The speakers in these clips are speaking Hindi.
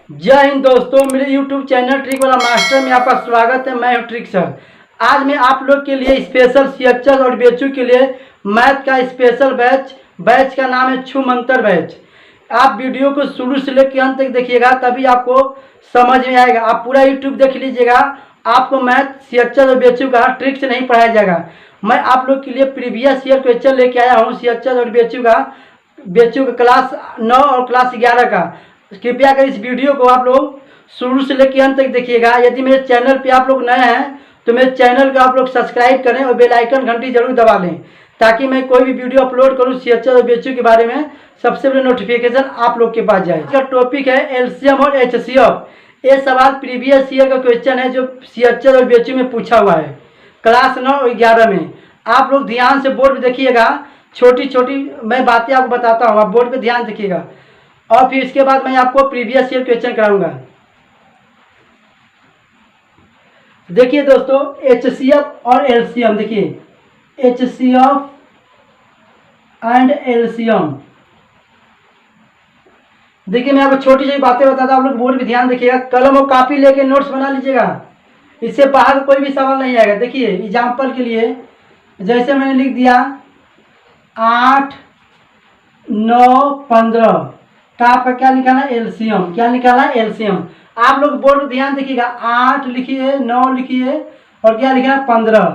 जय हिंद दोस्तों, मेरे YouTube चैनल ट्रिक वाला मास्टर में आपका स्वागत है। मैं हूं ट्रिक सर। आज मैं आप लोग के लिए स्पेशल सीएचएस और बीएचयू के लिए मैथ का स्पेशल बैच का नाम है छू मंतर बैच। आप वीडियो को शुरू से लेकर अंत तक देखिएगा, तभी आपको समझ में आएगा। आप पूरा यूट्यूब देख लीजिएगा, आपको मैथ सीएचएस और बीएचयू का ट्रिक से नहीं पढ़ाया जाएगा। मैं आप लोग के लिए प्रीवियस ईयर क्वेश्चन लेके आया हूँ सीएचएस और बीएचयू का क्लास 9 और क्लास 11 का। कृपया कर इस वीडियो को आप लोग शुरू से लेकर अंत तक देखिएगा। यदि मेरे चैनल पे आप लोग नए हैं तो मेरे चैनल को आप लोग सब्सक्राइब करें और बेल आइकन घंटी जरूर दबा लें, ताकि मैं कोई भी वीडियो अपलोड करूं सीएचएस और बीएचयू के बारे में सबसे पहले नोटिफिकेशन आप लोग के पास जाए। इसका टॉपिक है एलसीएम और एचसीएफ। ये सवाल प्रीवियस ईयर का क्वेश्चन है जो सीएचएस और बीएचयू में पूछा हुआ है क्लास 9 और 11 में। आप लोग ध्यान से बोर्ड पे देखिएगा, छोटी छोटी मैं बातें आपको बताता हूँ, आप बोर्ड पे ध्यान देखिएगा और फिर इसके बाद मैं आपको प्रीवियस ईयर क्वेश्चन कराऊंगा। देखिए दोस्तों, एचसीएफ और एलसीएम, देखिए एचसीएफ एंड एलसीएम। देखिए मैं आपको छोटी छोटी बातें बताता हूं, आप लोग बोर्ड पे ध्यान देखिएगा, कलम और कॉपी लेके नोट्स बना लीजिएगा, इससे बाहर कोई भी सवाल नहीं आएगा। देखिए एग्जाम्पल के लिए जैसे मैंने लिख दिया 8, 9, 15 का आपका क्या निकाला एलसीएम, क्या निकाला एलसीएम। आप लोग बोर्ड पर ध्यान देखिएगा, 8 लिखिए, 9 लिखिए और क्या लिखा 15,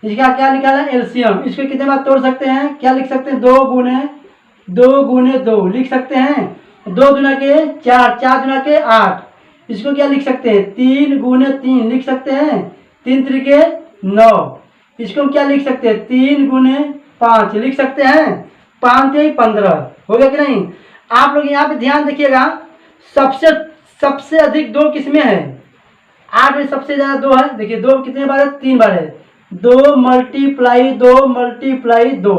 इसका क्या निकाला एलसीएम। इसको कितने बार तोड़ सकते हैं, क्या लिख सकते हैं 2 गुने 2 लिख सकते हैं, 2 दूना के 4, 4 दूना के 8। इसको क्या लिख सकते हैं 3 गुने 3 लिख सकते हैं, 3 त्रिके 9। इसको हम क्या लिख सकते हैं 3 गुने 5 लिख सकते हैं, 5 3 15। हो गया कि नहीं। आप लोग यहाँ पे ध्यान देखिएगा, सबसे अधिक 2 किसमें है, 8 में सबसे ज्यादा 2 है। देखिए 2 कितने बार है, 3 बार है, 2 मल्टीप्लाई 2।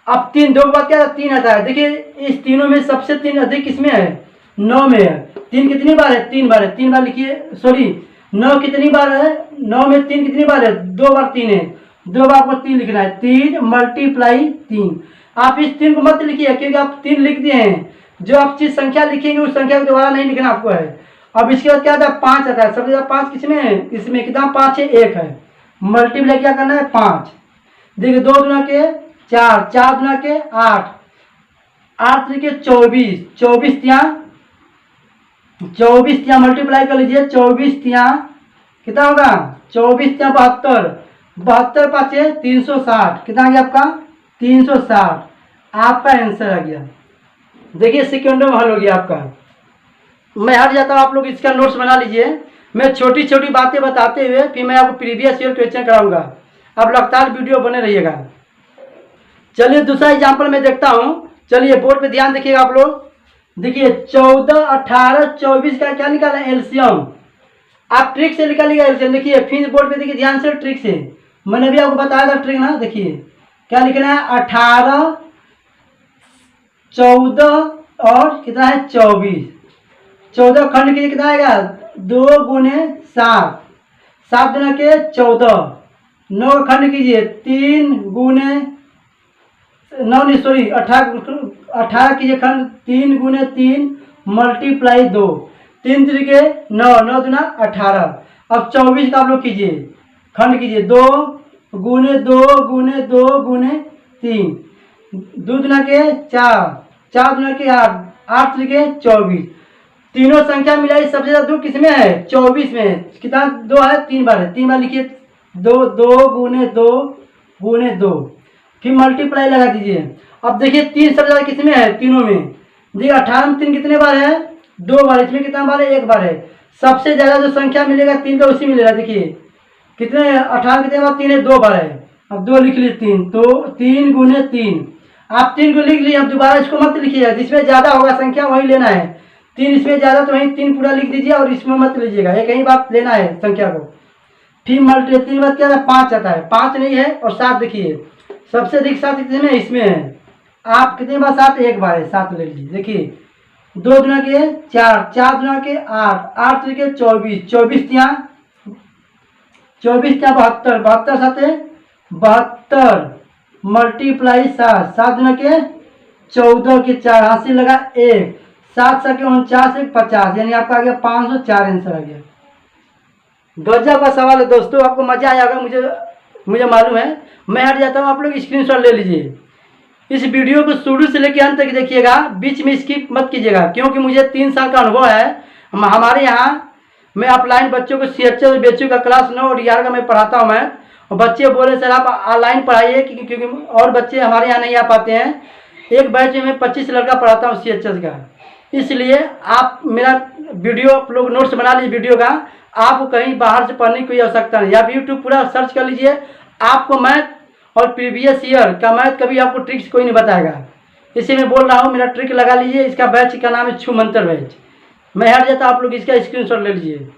अब 3 2 के बाद क्या 3 आता है। देखिए इस तीनों में सबसे 3 अधिक किसमें है, 9 में है। 3 कितनी बार है, 3 बार है, 3 बार लिखिए, सॉरी 9 कितनी बार है, 9 में 3 कितनी बार है, 2 बार 3 है, 2 बार आपको 3 लिखना है, 3 मल्टीप्लाई 3। आप इस 3 को मत लिखिए क्योंकि आप 3 लिख दिए हैं, जो आप चीज संख्या लिखेंगे उस संख्या को दोबारा नहीं लिखना आपको है। अब इसके बाद क्या आता है 5 आता है, सबसे ज्यादा 5 किसमें है, इसमें कितना 5 है 1 है, मल्टीप्लाई क्या करना है 5। देखिए 2 दूना के 4, 4 दूना के 8, 8 त्रिके 24, 24 तिया मल्टीप्लाई कर लीजिए, 24 तिया कितना होगा 24 तिया 72, 72 पाँचे 360, कितना आ गया आपका 360। आपका आंसर आ गया। देखिए सेकेंडों में हल हो गया आपका। मैं हट जाता हूँ, आप लोग इसका नोट्स बना लीजिए। मैं छोटी छोटी बातें बताते हुए फिर मैं आपको प्रीवियस ईयर क्वेश्चन कराऊंगा। आप लगातार वीडियो बने रहिएगा। चलिए दूसरा एग्जाम्पल मैं देखता हूँ। चलिए बोर्ड पे ध्यान देखिएगा आप लोग। देखिए 14, 18, 24 का क्या निकाला एलसीएम। आप ट्रिक से निकालिएगा एलसीएम। देखिए फिर बोर्ड पे देखिए ध्यान से, ट्रिक से मैंने भी आपको बताया था ट्रिक ना। देखिए क्या लिखना है 18, 14 और कितना है 24। 14 खंड कीजिए, कितना आएगा 2 गुने 7, 7 गुना के 14। 9 खंड कीजिए 3 गुने 9 नहीं सॉरी 18 कीजिए खंड, 3 गुने 3 मल्टीप्लाई 2, 3 त्रिके 9, 9 दूना 18। अब 24 का आप लोग कीजिए, खंड कीजिए 2 गुने 2 गुने 2 गुने 3, 2 दूना के 4, 4 दूना के 8, 8 त्रिके 24। तीनों संख्या मिलाई सबसे ज्यादा 2 किसमें है 24 में। कितना 2 है, 3 बार है, 3 बार लिखिए 2 गुने 2 गुने 2, फिर मल्टीप्लाई लगा दीजिए। अब देखिए 3 सबसे ज्यादा किसमें है, तीनों में। देखिए 18 में 3 कितने बार है, 2 बार। इसमें कितना बार है, 1 बार है। सबसे ज्यादा जो संख्या मिलेगा 3 तो उसी मिलेगा। देखिए कितने 18 कितने बार 3 है, 2 बार है। अब 2 लिख लीजिए 3, तो 3 गुने 3। आप 3 को लिख लीजिए, अब दोबारा इसको मत लिखिएगा, जिसमें ज्यादा होगा संख्या वही लेना है। 3 इसमें ज्यादा तो वहीं 3 पूरा लिख दीजिए और इसमें मत लीजिएगा, एक ही बात लेना है संख्या को। फिर मल्टीप्लाई 3 बार क्या है 5 आता है, 5 नहीं है और 7। देखिए सबसे अधिक 7 कितने में, इसमें है। आप कितने बार 7, 1 बार है, 7 ले लीजिए। देखिए 2 दूना के 4, 4 दूना के 8, 8 त्रिके 24, 24 तिया 72, 72 7 72 मल्टीप्लाई 7, 7 दूना के 14 के 4, हाथ से लगा 1, 7 7 49 1 50, यानी आपका आ गया 504 आंसर आ गया। गजब का सवाल है दोस्तों, आपको मजा आया होगा, मुझे मालूम है। मैं हट जाता हूँ, आप लोग स्क्रीनशॉट ले लीजिए। इस वीडियो को शुरू से लेकर अंत तक देखिएगा, बीच में स्किप मत कीजिएगा, क्योंकि मुझे 3 साल का अनुभव है। हमारे यहाँ मैं ऑफलाइन बच्चों को CHS और BHU का क्लास 9 और 11 का मैं पढ़ाता हूँ मैं, और बच्चे बोले सर आप ऑनलाइन पढ़ाइए, क्योंकि और बच्चे हमारे यहाँ नहीं आ पाते हैं। एक बैच में मैं 25 लड़का पढ़ाता हूँ CHS का, इसलिए आप मेरा वीडियो, आप लोग नोट्स बना लीजिए वीडियो का। आपको कहीं बाहर से पढ़ने की कोई आवश्यकता नहीं, आप यूट्यूब पूरा सर्च कर लीजिए, आपको मैथ और प्रीवियस ईयर का मैथ कभी आपको ट्रिक्स कोई नहीं बताएगा। इसी में बोल रहा हूँ, मेरा ट्रिक लगा लीजिए। इसका बैच का नाम है छू मंत्र बैच। मैं हट जाता, आप लोग इसका स्क्रीनशॉट ले लीजिए।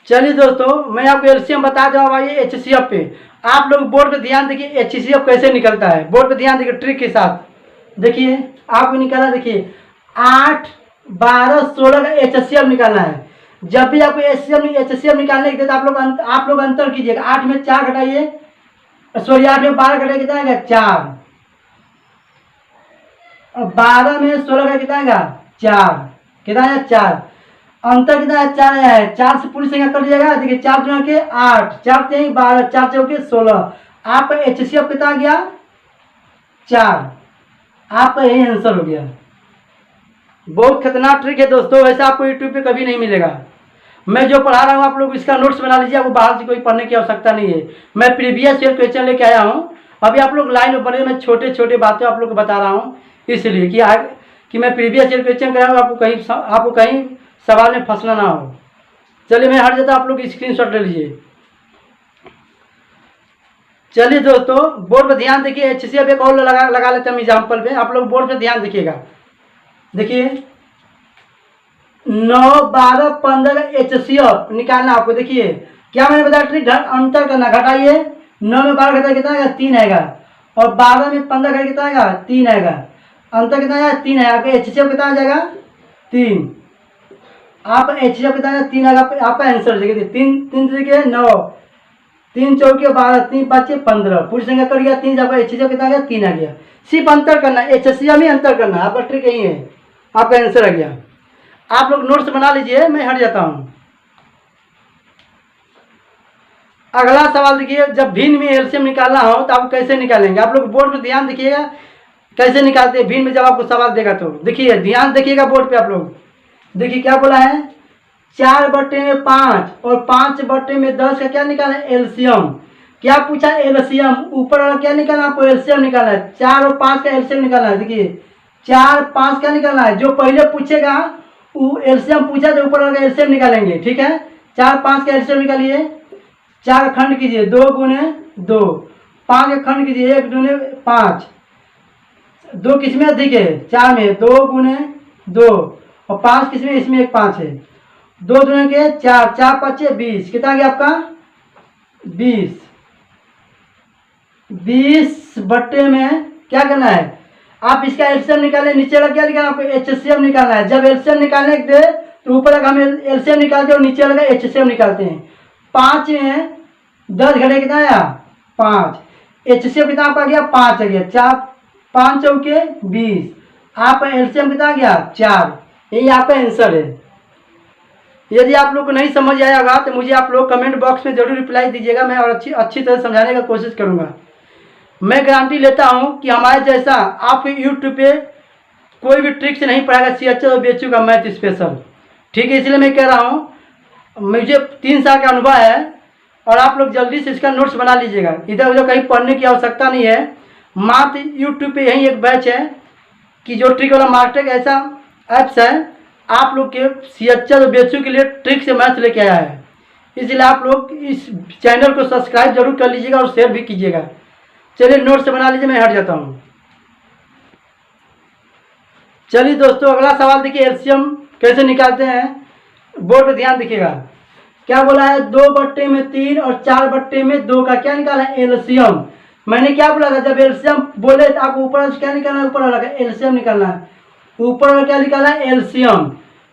चलिए दोस्तों, मैं आपको LCM बता दूँ। आइए HCF पे, आप लोग बोर्ड पे ध्यान देखिए, HCF कैसे निकलता है। बोर्ड पे ध्यान देखिए, ट्रिक के साथ देखिए, आपको निकालना देखिए 8 12 16 का HCF निकालना है। जब भी आपको HCF निकालने के लिए आप लोग अंतर कीजिएगा। 8 में 4 घटाइए, सॉरी 8 में 12 घटाइए, कितना आएगा 4, और 12 में 16 का कितना आएगा 4, कितना आया 4, अंतर कितना है 4 आया है। 4 से पूरी संख्या कर लीजिएगा, देखिए 4 दूना के 8, 4 3 12, 4 चौके 16, आपका HCF कितना आ गया 4, आपका यही आंसर हो गया। बहुत खतरनाक ट्रिक है दोस्तों, वैसे आपको यूट्यूब पे कभी नहीं मिलेगा। मैं जो पढ़ा रहा हूँ आप लोग इसका नोट्स बना लीजिए, आपको बाहर से कोई पढ़ने की आवश्यकता नहीं है। मैं प्रीवियस ईयर क्वेश्चन लेके आया हूँ, अभी आप लोग लाइन में बने, मैं छोटे छोटे बातें आप लोग को बता रहा हूँ, इसलिए कि मैं प्रीवियस ईयर क्वेश्चन कराऊँ, आपको कहीं सवाल में फंसना ना हो। चलिए मैं हट जाता, आप लोग स्क्रीनशॉट ले लीजिए। चलिए दोस्तों, बोर्ड पर ध्यान देखिए। HCF एक और लगा लेते हैं एग्जाम्पल पे, आप लोग बोर्ड पर ध्यान देखिएगा। देखिए 9 12 15 का HCF निकालना आपको। देखिए क्या मैंने बताया ट्रिक, अंतर करना, घटाइए। 9 में 12 घटाइए कितना आएगा 3 आएगा, और 12 में 15 घटाइए कितना आएगा 3 आएगा, अंतर कितना आएगा 3 है। आपका HCF कितना आ जाएगा 3, आपका HCF कितना आएगा 3 आएगा, आपका आंसर देखिए 3 3 तरीके 9, 3 चौके 12, 3 5 15, पूरी संख्या कर गया 3, आपका HCF कितना आ गया 3 आ गया। सिर्फ अंतर करना, HCF में अंतर करना, आपका ट्रिक यही है, आपका आंसर आ गया। आप लोग नोट्स बना लीजिए, मैं हट जाता हूं। अगला सवाल देखिए, जब भिन्न में LCM निकालना हो तो आप कैसे निकालेंगे। आप लोग बोर्ड पर ध्यान देखिएगा, कैसे निकालते हैं भिन्न में जब आपको सवाल देगा तो। देखिए ध्यान देखिएगा बोर्ड पे, आप लोग देखिए क्या बोला है, 4 बट्टे में 5 और 5 बट्टे में 10 का क्या निकालना है LCM। क्या पूछा LCM, ऊपर वाला क्या निकालना, आपको LCM निकालना है। 4 और 5 का LCM निकालना है। देखिए 4 5 का निकालना है, जो पहले पूछेगा वो LCM पूछा तो ऊपर वाला LCM निकालेंगे, ठीक है। 4 5 का LCM निकालिए, 4 का खंड कीजिए 2 गुने 2, 5 का खंड कीजिए 1 गुने 5, 2 किसमें अधिक है 4 में, 2 गुने 2, और 5 किसमें, इसमें एक 5 है, 2 दुने के 4, 4 5 20, कितना आ गया आपका 20। 20 बट्टे में क्या करना है, आप इसका LCM निकालें, नीचे लगा क्या निकालना, आपको HCF निकालना है। जब LCM निकालने के दे तो ऊपर लगा हम LCM निकालते हैं और नीचे लगा HCF निकालते हैं। 5 में 10 घटे कितना आया 5, HCF कितना आपका गया 5 आ गया, 4 5 चौके 20, आपका LCM कितना आ गया 4, यही आपका आंसर है। यदि आप लोग को नहीं समझ आया होगा तो मुझे आप लोग कमेंट बॉक्स में जरूर रिप्लाई दीजिएगा, मैं और अच्छी तरह समझाने का कोशिश करूँगा। मैं गारंटी लेता हूं कि हमारे जैसा आपको यूट्यूब पे कोई भी ट्रिक से नहीं पढ़ाएगा CHS और BHU का मैथ स्पेशल, ठीक है। इसलिए मैं कह रहा हूं, मुझे 3 साल का अनुभव है, और आप लोग जल्दी से इसका नोट्स बना लीजिएगा। इधर उधर कहीं पढ़ने की आवश्यकता नहीं है, मात्र यूट्यूब पे यही एक बैच है कि जो ट्रिक वाला मार्केट ऐसा ऐप्स है, आप लोग के CHS और BHU के लिए ट्रिक से मैथ लेके आया है। इसलिए आप लोग इस चैनल को सब्सक्राइब जरूर कर लीजिएगा और शेयर भी कीजिएगा। चलिए नोट्स बना लीजिए, मैं हट जाता हूँ। चलिए दोस्तों, अगला सवाल देखिए, LCM कैसे निकालते हैं, बोर्ड पे ध्यान देखिएगा। क्या बोला है, 2 बट्टे में 3 और 4 बट्टे में 2 का क्या निकाला है LCM। मैंने क्या बोला था, जब LCM बोले तो आपको ऊपर क्या निकालना है, ऊपर वाला का LCM निकालना है। ऊपर वाला क्या निकालना है LCM,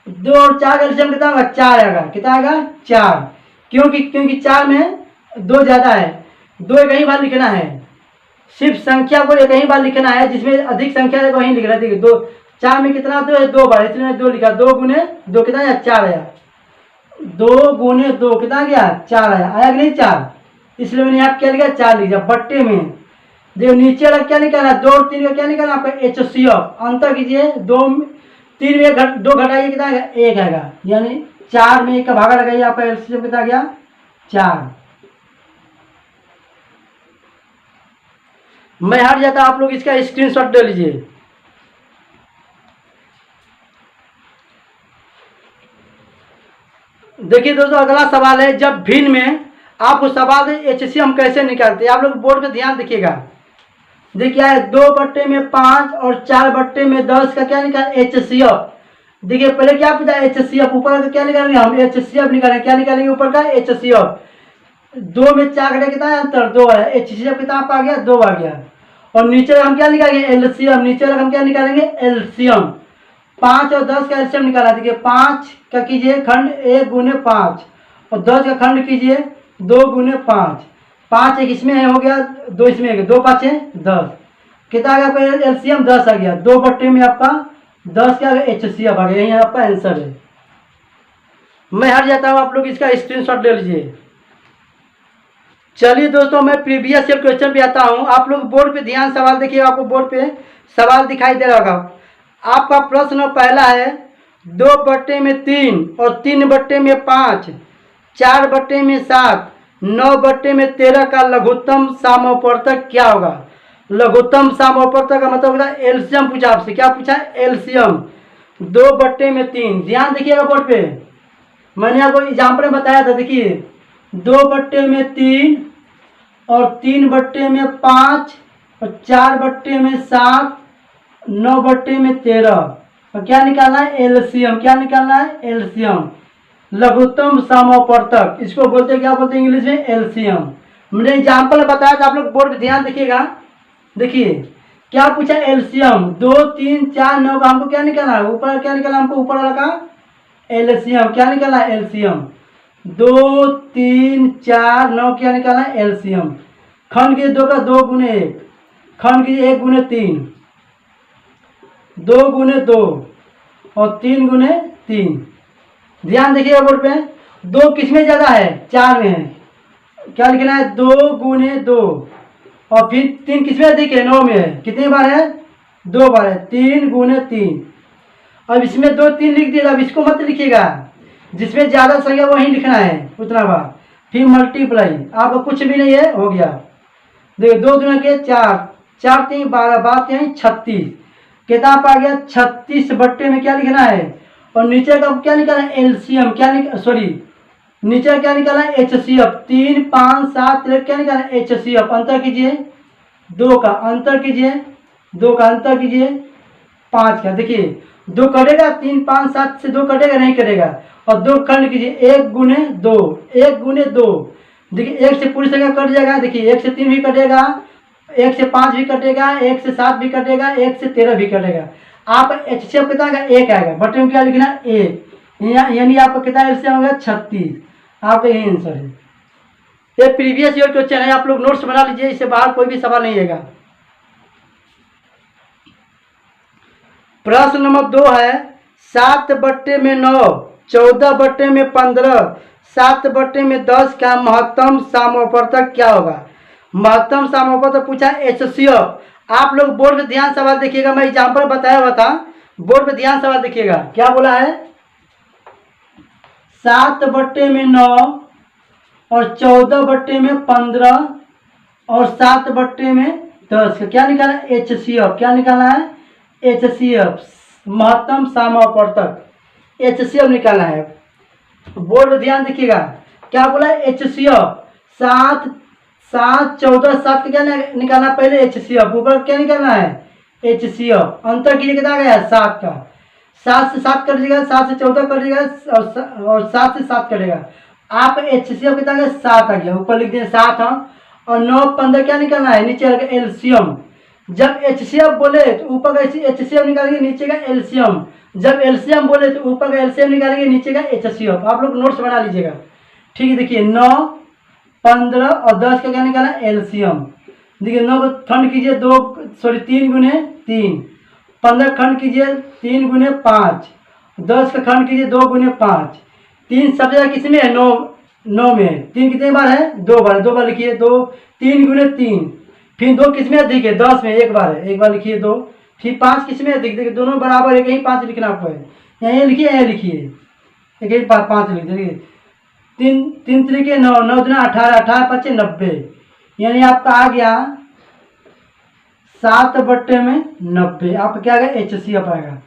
2 और 4 का LCM कितना होगा 4 आएगा, कितना आएगा 4, क्योंकि 4 में 2 ज़्यादा है, 2 एक ही बार लिखना है, सिर्फ संख्या को एक ही बार लिखना है, जिसमें अधिक संख्या है वहीं लिखना है। देखिए 2 4 में कितना दो है, 2 बार, इसलिए मैंने 2 लिखा। 2 गुने 2 कितना आया, 4 आया। 2 गुने 2 कितना गया, 4 आया। आया कि नहीं 4, इसलिए मैंने यहाँ क्या लिखा, 4 लिखा। बट्टे में देखो नीचे वाला क्या निकालना, 2 और 3 का क्या निकालना आपका, HCF। अंतर कीजिए, 3 में 2 घटाइए कितना आएगा, 1 आएगा। यानी 4 में 1 का भागा लगाइए, आपका LCM कितना गया, 4। मैं हट जाता, आप लोग इसका स्क्रीनशॉट ले लीजिए। देखिए दोस्तों, अगला सवाल है, जब भिन्न में आपको सवाल है HCM कैसे निकालते हैं। आप लोग बोर्ड पे ध्यान देखिएगा। देखिए 2 बट्टे में 5 और 4 बट्टे में 10 का क्या निकाल, HCF। देखिए पहले क्या पूछा, HCF। ऊपर का क्या निकालेंगे हम, HCF निकालेंगे। क्या निकालेंगे ऊपर का, HCF। 2 में 4 घटे कितना है, अंतर 2 है। HCF कितना आ गया, 2 आ गया। और नीचे हम क्या निकालेंगे, LCM। नीचे हम क्या निकालेंगे, LCM। 5 और 10 का LCM निकाला। देखिए 5 का कीजिए खंड 1 गुने 5 और 10 का खंड कीजिए 2 गुने 5। 5 एक इसमें है, हो गया 2 इसमें है, 2 5 10। कितना आ गया आपका LCM, 10 आ गया। 2 बट्टे में आपका 10 क्या HCF आ गया। यही आपका आंसर है। मैं हट जाता हूँ, आप लोग इसका स्क्रीनशॉट ले लीजिए। चलिए दोस्तों, मैं प्रीवियस ईयर क्वेश्चन पे आता हूँ। आप लोग बोर्ड पे ध्यान सवाल देखिए, आपको बोर्ड पे सवाल दिखाई दे रहा होगा। आपका प्रश्न पहला है, 2 बट्टे में 3 और 3 बट्टे में 5, 4 बट्टे में 7, 9 बट्टे में 13 का लघुत्तम समापवर्तक क्या होगा। लघुत्तम समापवर्तक का मतलब होता है LCM पूछा आपसे। क्या पूछा है, LCM। 2 बट्टे में 3, ध्यान देखिएगा बोर्ड पे, मैंने आपको एग्जाम्पल में बताया था। देखिए 2 बट्टे में 3 और 3 बट्टे में 5 और 4 बट्टे में 7, 9 बट्टे में 13 और क्या निकालना है, LCM। क्या निकालना है, LCM, लघुत्तम समापवर्तक। इसको बोलते हैं, क्या बोलते हैं इंग्लिश में, LCM। मैंने एग्जाम्पल बताया था, आप लोग बोर्ड पे ध्यान देखिएगा। देखिए क्या पूछा, LCM। 2 3 4 9 का हमको क्या निकालना है, ऊपर क्या निकालना हमको, ऊपर वाला का LCM। क्या निकालना है, LCM। 2 3 4 9 क्या निकालना है, LCM। खंड के 2 का 2 गुने 1, खंड की 1 गुने 3, 2 गुने 2 और 3 गुने 3। ध्यान देखिएगा बोर्ड पे, 2 किस में ज़्यादा है, 4 में है। क्या लिखना है, 2 गुने 2 और फिर 3 किस में अधिक है, 9 में है। कितनी बार है, 2 बार है। 3 गुने 3। अब इसमें 2 3 लिख दिया। अब इसको मत लिखिएगा, जिसमें ज़्यादा संख्या वही लिखना है उतना बार। फिर मल्टीप्लाई, आपको कुछ भी नहीं है, हो गया। देखो 2 दूना के 4, 4 3 12, बात यहीं 36। किताब आ गया 36 बट्टे में क्या लिखना है। और नीचे का क्या निकालना है, LCM। क्या सॉरी, नीचे क्या निकालना है, HCF। 3 5 7 13 क्या निकालना है, HCF। अंतर कीजिए 2 का, अंतर कीजिए 2 का, अंतर कीजिए 5 का। देखिए 2 कटेगा, 3 5 7 से 2 कटेगा, नहीं कटेगा। और 2 खंड कीजिए 1 गुने 2, 1 गुने 2। देखिए 1 से पूरी संख्या कट जाएगा। देखिए 1 से 3 भी कटेगा, 1 से 5 भी कटेगा, 1 से 7 भी कटेगा, 1 से 13 भी कटेगा। आप HCF कितना आएगा, 1 आएगा। बटे में क्या लिखना है, 1। यानी आपका कितना LCM होगा, 36। आपका यही आंसर है। ये प्रीवियस ईयर क्वेश्चन है, आप लोग नोट्स बना लीजिए, इससे बाहर कोई भी सवाल नहीं आएगा। प्रश्न नंबर 2 है, 7 बट्टे में 9, 14 बट्टे में 15, 7 बट्टे में 10 का महत्तम समापवर्तक क्या होगा। महत्तम समापवर्तक पूछा HCF। आप लोग बोर्ड पे ध्यान सवाल देखिएगा, मैं एग्जाम्पल बताया हुआ था, बोर्ड पे ध्यान सवाल देखिएगा। क्या बोला है, 7 बट्टे में 9 और 14 बट्टे में 15 और 7 बट्टे में 10 का क्या निकालना है, HCF। क्या निकालना है, HCF, महत्तम समापवर्तक, HCF निकालना है। बोर्ड पे ध्यान देखिएगा, क्या बोला है, HCF। 7 7 14 7 का क्या निकालना, पहले HCF, ऊपर क्या निकालना है, HCF। अंतर कीजिए कितना गया, 7 का। 7 से 7 कट जाएगा, 7 से 14 कट जाएगा और 7 से 7 कटेगा। आप HCF कितना गया, 7 आ गया। ऊपर लिख दिए 7 हम। और 9 15 क्या निकालना है, नीचे LCM। जब HCF बोले तो ऊपर का HCF निकालेंगे, नीचे का LCM। जब LCM बोले तो ऊपर का LCM निकालेंगे, नीचे का HCF। आप लोग नोट्स बना लीजिएगा, ठीक है। देखिए 9 15 और 10 का क्या निकाला, LCM। देखिए 9 को खंड कीजिए 3 गुने 3 15 खंड कीजिए 3 गुने 5, 10 का खंड कीजिए 2 गुने 5, 3 सबसे ज़्यादा किस में है? 9 में है। 3 कितने बार है? 2 बार। 2 बार लिखिए 2, 3 गुने 3। फिर 2 किस में अधिक है? 10 में 1 बार है, 1 बार लिखिए 2। फिर 5 किस में अधिक? देखिए दोनों बराबर है, कहीं 5 लिखना आपको है, यहीं लिखिए यहीं लिखिए, एक ही 5 लिख देखिए। 3 तरीके 9, 9 दूना 18, 18 5 90, यानी आपका आ गया 7/90। आपका क्या आएगा? HCF आएगा,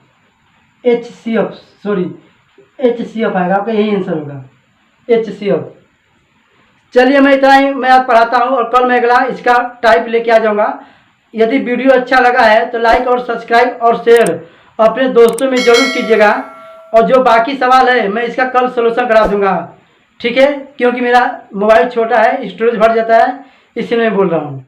HCF, सॉरी HCF आएगा आपका, यही आंसर होगा HCF। चलिए मैं इतना ही मैं आज पढ़ाता हूँ और कल मैं अगला इसका टाइप लेके आ जाऊँगा। यदि वीडियो अच्छा लगा है तो लाइक और सब्सक्राइब और शेयर अपने दोस्तों में ज़रूर कीजिएगा। और जो बाकी सवाल है मैं इसका कल सलूशन करा दूंगा, ठीक है, क्योंकि मेरा मोबाइल छोटा है, स्टोरेज भर जाता है, इसलिए मैं बोल रहा हूँ।